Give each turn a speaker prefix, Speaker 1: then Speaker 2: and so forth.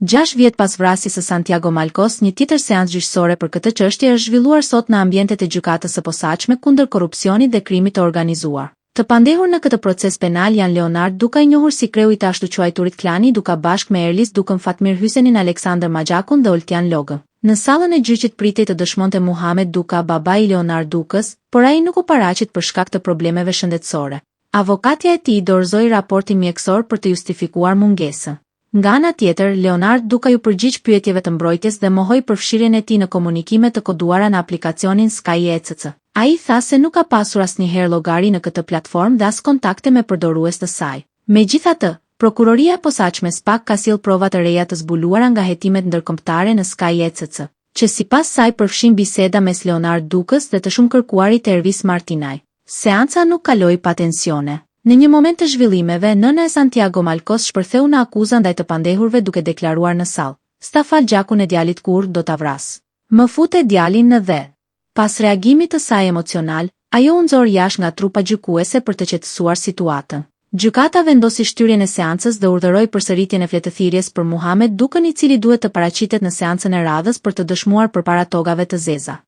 Speaker 1: 6 vjet pas vrasjes së Santiago Malcos, një tjetër seancë gjyqësore për këtë çështje është zhvilluar sot në ambientet e gjykatës së posaçme kundër korrupsionit dhe krimit të organizuar. Të pandehur në këtë proces penal janë Leonard Duka, i njohur si kreu i të ashtu quajturit klani Duka bashkë me Erlis Dukën, Fatmir Hysenin, Aleksandër Maxhakun dhe Oltian Logë. Në sallën e gjyqit pritej të dëshmonte Muhamet Duka, baba i Leonard Dukës, por ai nuk u paraqit për shkak të problemeve shëndetësore. Avokatja e tij dorëzoi raportin mjekësor për të justifikuar mungesën. Nga ana tjetër, Leonard Duka ju përgjigj pyetjeve të mbrojtjes dhe mohoi përfshirjen e tij në komunikime të koduara në aplikacionin Sky ECC. Ai tha se nuk ka pasur asnjëherë llogari në këtë platformë dhe as kontakte me përdorues të saj. Megjithatë, prokuroria e posaçme SPAK ka sjellë prova të reja të zbuluara nga hetimet ndërkombëtare në Sky ECC, që sipas saj përfshin biseda mes Leonard Dukës dhe të shumëkërkuarit Ervis Martinaj. Seanca nuk kaloi pa tensione. Në një moment të zhvillimeve, nëna e Santiago Malcos shpërtheu në akuzë ndaj të pandehurve duke deklaruar në sallë: "Sta fal gjakun e djalit kur do ta vras. Më fute djalin në dhe." Pas reagimit të saj emocional, ajo u nxor jashtë nga trupa gjykuese për të qetësuar situatën. Gjykata vendosi shtyrjen e seancës dhe urdhëroi përsëritjen e fletëthirrjes për Muhamet Dukën, i cili duhet të paraqitet në seancën e radhës për të dëshmuar përpara togave të zeza.